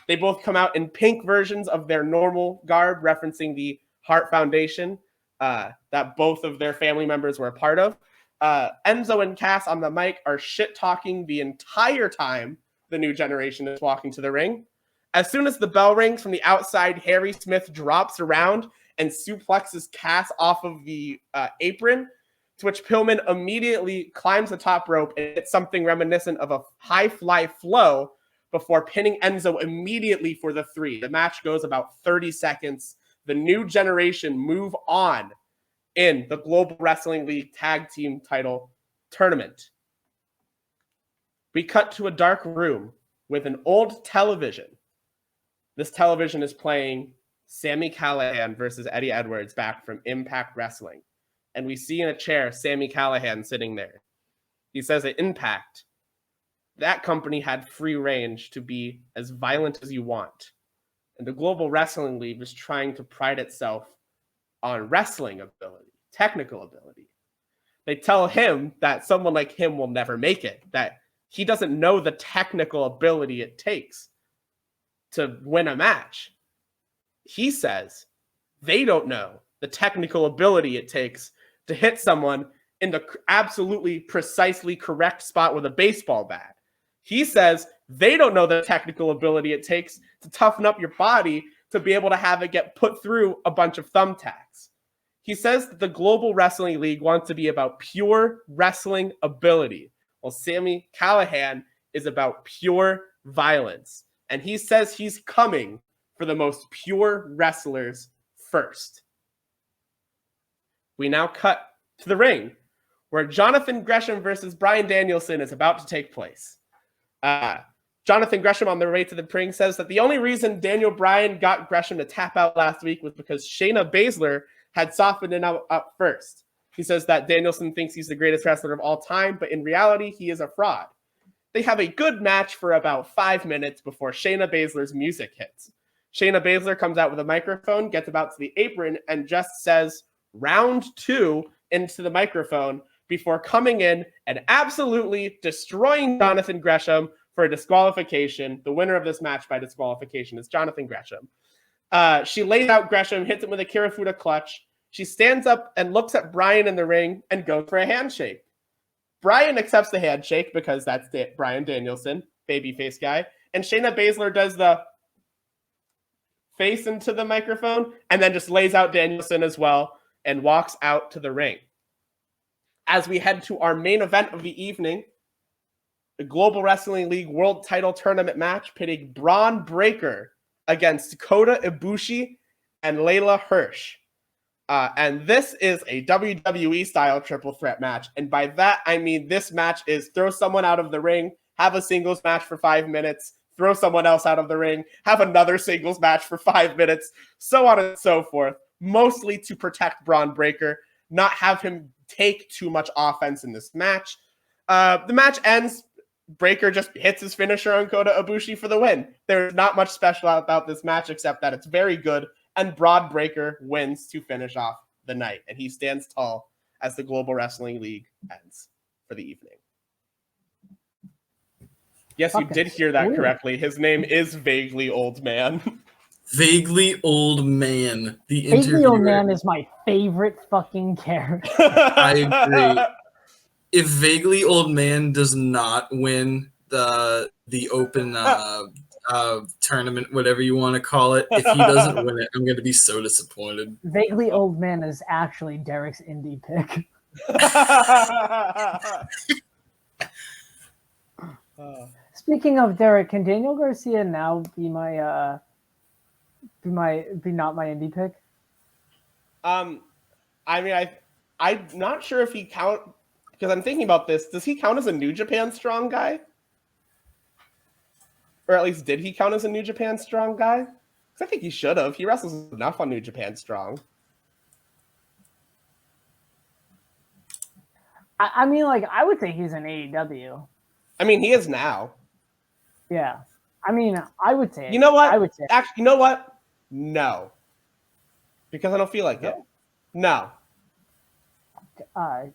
They both come out in pink versions of their normal garb, referencing the Hart Foundation that both of their family members were a part of. Enzo and Cass on the mic are shit-talking the entire time the New Generation is walking to the ring. As soon as the bell rings from the outside, Harry Smith drops around and suplexes Cass off of the apron, to which Pillman immediately climbs the top rope and hits something reminiscent of a high-fly flow before pinning Enzo immediately for the 3. The match goes about 30 seconds. The New Generation move on in the Global Wrestling League Tag Team Title Tournament. We cut to a dark room with an old television. This television is playing Sammy Callahan versus Eddie Edwards back from Impact Wrestling. And we see in a chair Sammy Callahan sitting there. He says at Impact, that company had free range to be as violent as you want. And the Global Wrestling League is trying to pride itself on wrestling ability, technical ability. They tell him that someone like him will never make it, that he doesn't know the technical ability it takes to win a match. He says they don't know the technical ability it takes to hit someone in the absolutely precisely correct spot with a baseball bat. He says they don't know the technical ability it takes to toughen up your body to be able to have it get put through a bunch of thumbtacks. He says that the Global Wrestling League wants to be about pure wrestling ability, while Sammy Callahan is about pure violence. And he says he's coming for the most pure wrestlers first. We now cut to the ring, where Jonathan Gresham versus Bryan Danielson is about to take place. Jonathan Gresham on the way to the ring says that the only reason Daniel Bryan got Gresham to tap out last week was because Shayna Baszler had softened him up first. He says that Danielson thinks he's the greatest wrestler of all time, but in reality, he is a fraud. They have a good match for about 5 minutes before Shayna Baszler's music hits. Shayna Baszler comes out with a microphone, gets about to the apron, and just says round 2 into the microphone before coming in and absolutely destroying Jonathan Gresham for a disqualification. The winner of this match by disqualification is Jonathan Gresham. She lays out Gresham, hits him with a Kirifuda clutch. She stands up and looks at Bryan in the ring and goes for a handshake. Bryan accepts the handshake because that's Bryan Danielson, babyface guy. And Shayna Baszler does the face into the microphone and then just lays out Danielson as well and walks out to the ring. As we head to our main event of the evening, the Global Wrestling League World Title Tournament match pitting Braun Breaker against Dakota, Ibushi, and Layla Hirsch. And this is a WWE-style triple threat match. And by that, I mean this match is throw someone out of the ring, have a singles match for 5 minutes, throw someone else out of the ring, have another singles match for 5 minutes, so on and so forth, mostly to protect Braun Breaker, not have him take too much offense in this match. The match ends. Breaker just hits his finisher on Kota Ibushi for the win. There's not much special about this match except that it's very good, and Braun Breaker wins to finish off the night, and he stands tall as the Global Wrestling League ends for the evening. Yes, you did hear that correctly. His name is Vaguely Old Man. Vaguely Old Man. The Vaguely Old Man is my favorite fucking character. I agree. If Vaguely Old Man does not win the open tournament, whatever you want to call it, if he doesn't win it, I'm going to be so disappointed. Vaguely Old Man is actually Derrick's indie pick. Speaking of Derrick, can Daniel Garcia now be not my indie pick? I mean, I'm not sure if he count, because I'm thinking about this. Does he count as a New Japan Strong guy? Or at least did he count as a New Japan Strong guy? Because I think he should have. He wrestles enough on New Japan Strong. I mean, like, I would say he's an AEW. I mean, he is now. Yeah. I mean, I would say. You know what? I would say. Actually, you know what? No. Because I don't feel like it. No.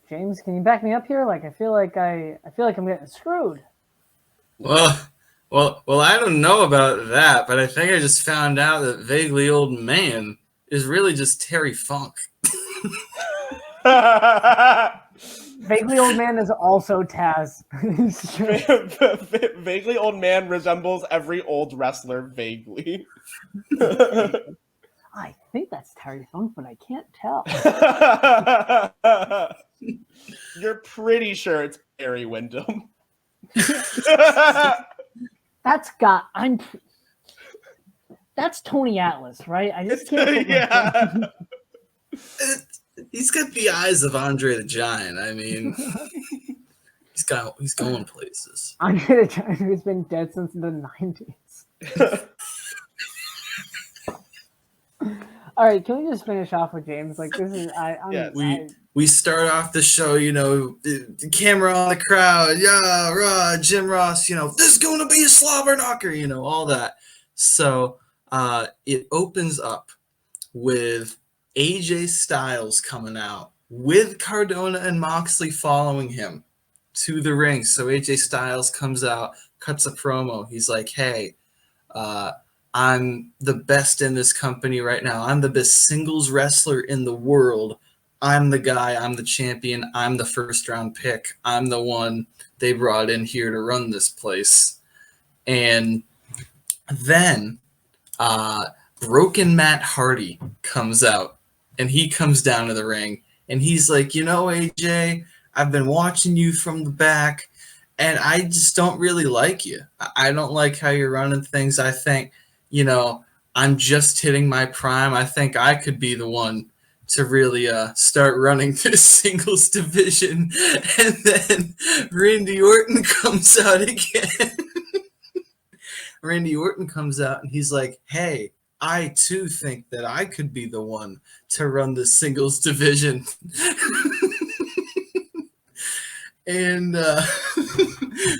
James, can you back me up here? Like, I feel like I'm getting screwed. Well, I don't know about that, but I think I just found out that Vaguely Old Man is really just Terry Funk. Vaguely Old Man is also Taz. Vaguely Old Man resembles every old wrestler vaguely. I think that's Terry Funk, but I can't tell. You're pretty sure it's Barry Windham. That's Tony Atlas, right? I just can't. Yeah. He's got the eyes of Andre the Giant. I mean, he's going places. Andre the Giant, who's been dead since the 90s. All right, can we just finish off with James? Like, this is we start off the show, the camera on the crowd, Jim Ross, this is going to be a slobber knocker, all that. So it opens up with AJ Styles coming out with Cardona and Moxley following him to the ring. So AJ Styles comes out, cuts a promo. He's like, hey, I'm the best in this company right now. I'm the best singles wrestler in the world. I'm the guy. I'm the champion. I'm the first round pick. I'm the one they brought in here to run this place. And then Broken Matt Hardy comes out, and he comes down to the ring, and he's like, AJ, I've been watching you from the back, and I just don't really like you. I don't like how you're running things. I think, I'm just hitting my prime. I think I could be the one to really start running this singles division. And then Randy Orton comes out again. Randy Orton comes out, and he's like, hey, I too think that I could be the one to run the singles division. And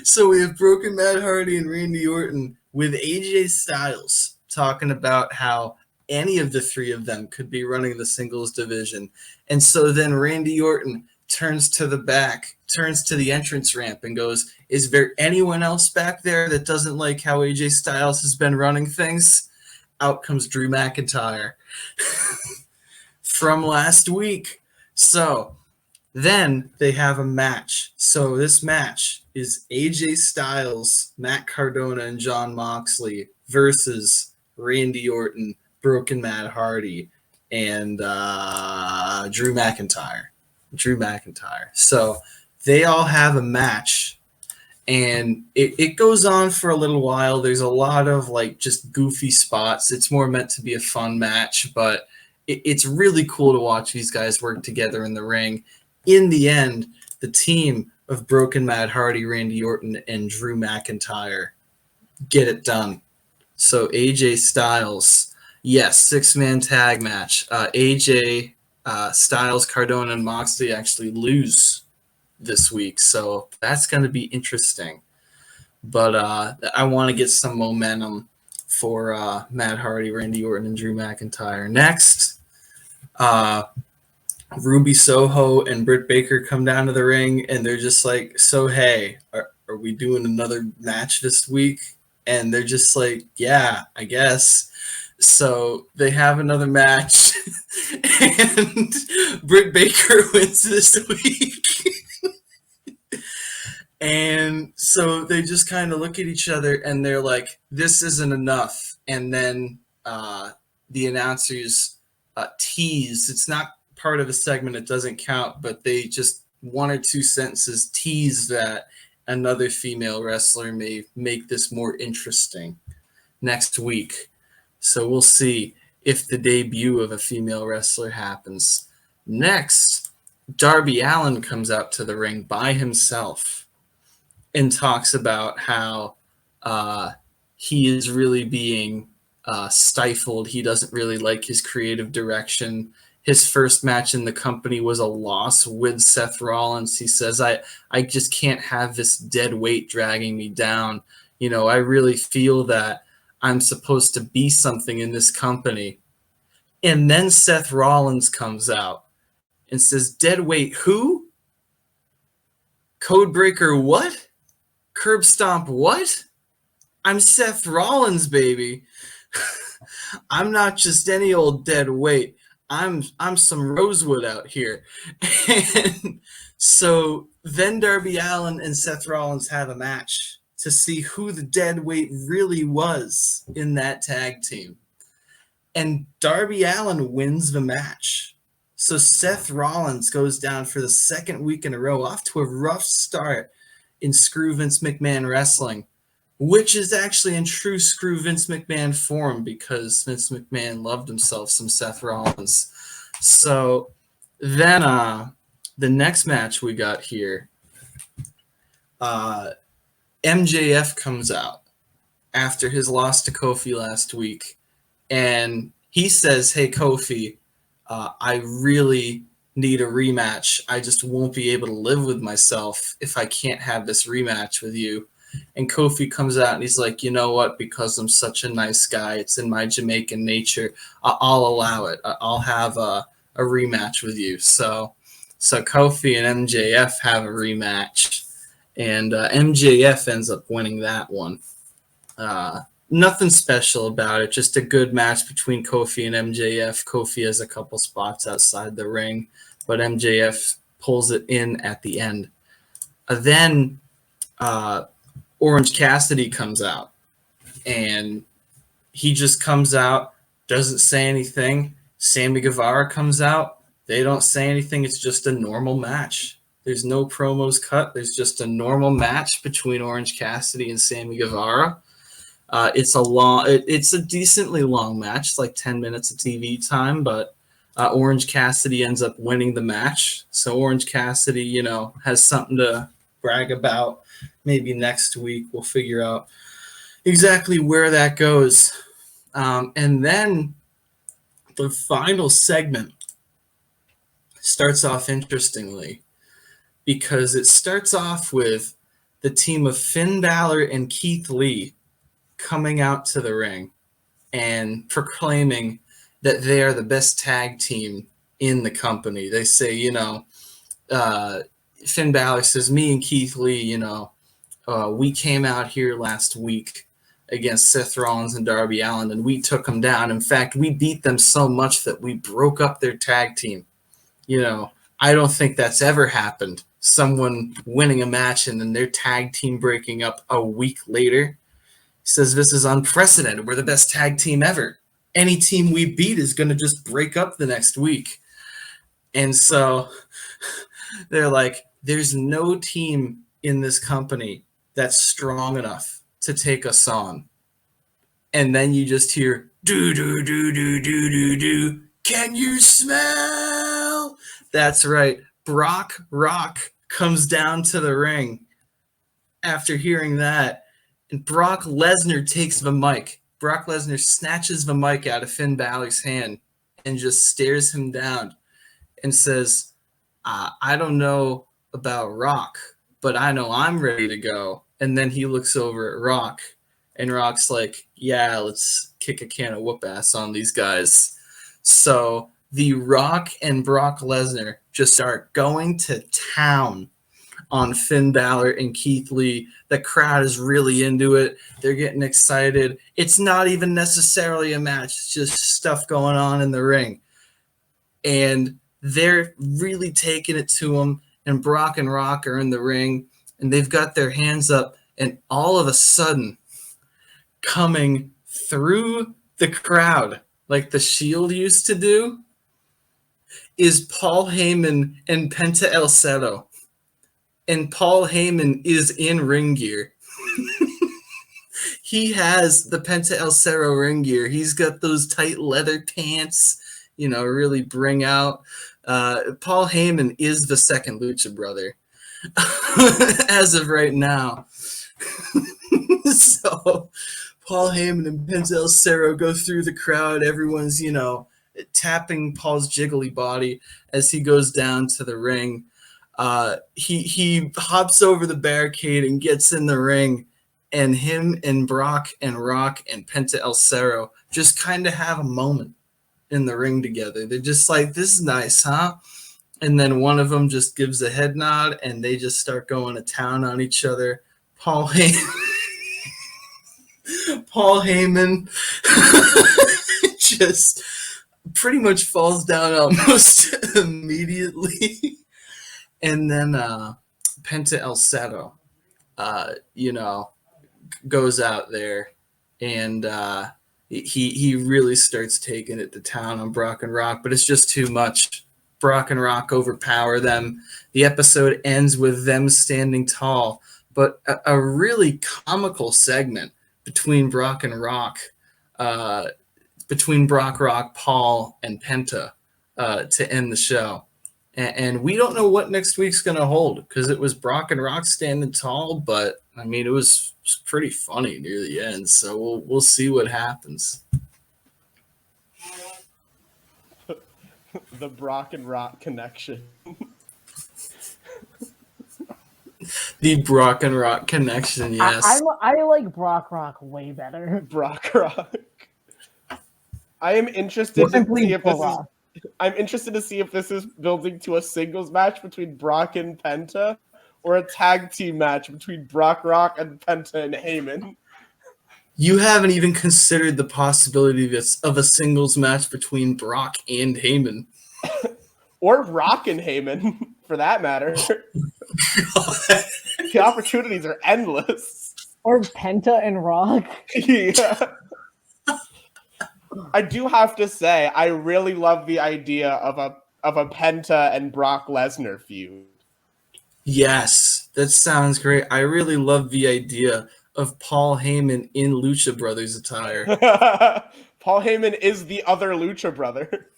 so we have Broken Matt Hardy and Randy Orton with AJ Styles talking about how any of the three of them could be running the singles division. And so then Randy Orton turns to the back, turns to the entrance ramp and goes, is there anyone else back there that doesn't like how AJ Styles has been running things? Out comes Drew McIntyre from last week. So then they have a match. So this match is AJ Styles, Matt Cardona, and Jon Moxley versus Randy Orton, Broken Matt Hardy, and Drew McIntyre. So they all have a match, and it goes on for a little while. There's a lot of just goofy spots. It's more meant to be a fun match, but it's really cool to watch these guys work together in the ring. In the end, the team of Broken Matt Hardy, Randy Orton, and Drew McIntyre get it done. So AJ Styles, yes, 6-man tag match. AJ Styles, Cardona, and Moxley actually lose this week, so that's going to be interesting. But I want to get some momentum for Matt Hardy, Randy Orton, and Drew McIntyre. Next, Ruby Soho and Britt Baker come down to the ring, and they're just like, so hey, are we doing another match this week? And they're just like, yeah, I guess. So they have another match, and Britt Baker wins this week. And so they just kind of look at each other, and they're like, this isn't enough. And then the announcers tease. It's not part of a segment. It doesn't count, but they just 1 or 2 sentences tease that another female wrestler may make this more interesting next week. So we'll see if the debut of a female wrestler happens. Next, Darby Allen comes out to the ring by himself and talks about how he is really being stifled. He doesn't really like his creative direction. His first match in the company was a loss with Seth Rollins. He says, I just can't have this dead weight dragging me down. You know, I really feel that I'm supposed to be something in this company. And then Seth Rollins comes out and says, dead weight who? Codebreaker what? Curb stomp what? I'm Seth Rollins, baby. I'm not just any old dead weight. I'm some Rosewood out here. And so then Darby Allen and Seth Rollins have a match to see who the dead weight really was in that tag team. And Darby Allen wins the match. So Seth Rollins goes down for the second week in a row, off to a rough start in Screw Vince McMahon wrestling, which is actually in true Screw Vince McMahon form because Vince McMahon loved himself some Seth Rollins. So then the next match we got here, MJF comes out after his loss to Kofi last week, and he says, hey, Kofi, I really need a rematch. I just won't be able to live with myself if I can't have this rematch with you. And Kofi comes out and he's like, you know what? Because I'm such a nice guy, it's in my Jamaican nature. I'll allow it. I'll have a rematch with you. So Kofi and MJF have a rematch, and MJF ends up winning that one. Nothing special about it, just a good match between Kofi and MJF. Kofi has a couple spots outside the ring, but MJF pulls it in at the end. Then Orange Cassidy comes out, and he just comes out, doesn't say anything. Sammy Guevara comes out. They don't say anything. It's just a normal match. There's no promos cut. There's just a normal match between Orange Cassidy and Sammy Guevara. It's a decently long match. It's like 10 minutes of TV time, but Orange Cassidy ends up winning the match. So Orange Cassidy, you know, has something to brag about. Maybe next week we'll figure out exactly where that goes. And then the final segment starts off interestingly because it starts off with the team of Finn Balor and Keith Lee coming out to the ring and proclaiming that they are the best tag team in the company. They say, you know, Finn Balor says, me and Keith Lee, you know, we came out here last week against Seth Rollins and Darby Allen, and we took them down. In fact, we beat them so much that we broke up their tag team. You know, I don't think that's ever happened. Someone winning a match and then their tag team breaking up a week later. He says, this is unprecedented. We're the best tag team ever. Any team we beat is going to just break up the next week. And so they're like, there's no team in this company that's strong enough to take us on. And then you just hear, do, do, do, do, do, do, do. Can you smell? That's right. Brock Rock comes down to the ring after hearing that. and Brock Lesnar takes the mic. Brock Lesnar snatches the mic out of Finn Balor's hand and just stares him down and says, I don't know about Rock, but I know I'm ready to go. And then he looks over at Rock, and Rock's like, yeah, let's kick a can of whoop ass on these guys. So The Rock and Brock Lesnar just start going to town on Finn Balor and Keith Lee. The crowd is really into it. They're getting excited. It's not even necessarily a match. It's just stuff going on in the ring. And they're really taking it to them. And Brock and Rock are in the ring. And they've got their hands up. And all of a sudden, coming through the crowd, like the Shield used to do, is Paul Heyman and Penta El Zero. And Paul Heyman is in ring gear. He has the Penta El Zero ring gear. He's got those tight leather pants, really bring out. Paul Heyman is the second Lucha brother as of right now. So Paul Heyman and Penta El Zero go through the crowd. Everyone's, tapping Paul's jiggly body as he goes down to the ring. He hops over the barricade and gets in the ring, and him and Brock and Rock and Penta El Zero just kind of have a moment in the ring together. They're just like, this is nice, huh? And then one of them just gives a head nod, and they just start going to town on each other. Paul Heyman just pretty much falls down almost immediately. And then Penta El Zero, goes out there, and he really starts taking it to town on Brock and Rock, but it's just too much. Brock and Rock overpower them. The episode ends with them standing tall, but a really comical segment between Brock and Rock, between Brock, Rock, Paul, and Penta to end the show. And we don't know what next week's going to hold, because it was Brock and Rock standing tall, but I mean, it was pretty funny near the end. So we'll see what happens. The Brock and Rock connection. The Brock and Rock connection, yes. I like Brock Rock way better. Brock Rock. I am interested to see if this is. I'm interested to see if this is building to a singles match between Brock and Penta, or a tag team match between Brock Rock and Penta and Heyman. You haven't even considered the possibility of a singles match between Brock and Heyman. Or Rock and Heyman, for that matter. The opportunities are endless. Or Penta and Rock. Yeah. I do have to say, I really love the idea of a Penta and Brock Lesnar feud. Yes, that sounds great. I really love the idea of Paul Heyman in Lucha Brothers attire. Paul Heyman is the other Lucha brother.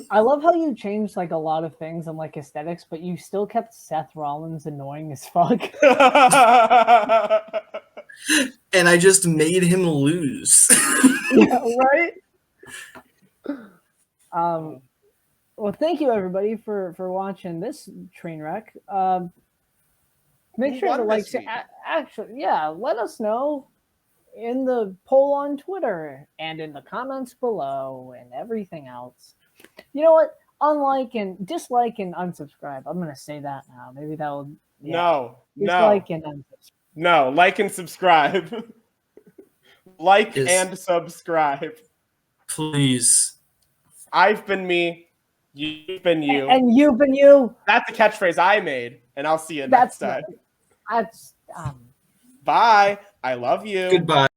I love how you changed like a lot of things and like aesthetics, but you still kept Seth Rollins annoying as fuck. And I just made him lose. Yeah, right? Well, thank you everybody for watching this train wreck. Make sure to like, let us know in the poll on Twitter and in the comments below and everything else. You know what? Unlike and dislike and unsubscribe. I'm gonna say that now. Maybe that'll. Yeah. No. Dislike and unsubscribe. No, like and subscribe. And subscribe. Please. I've been me. You've been you. And you've been you. That's a catchphrase I made, and I'll see you next time. That's Bye. I love you. Goodbye.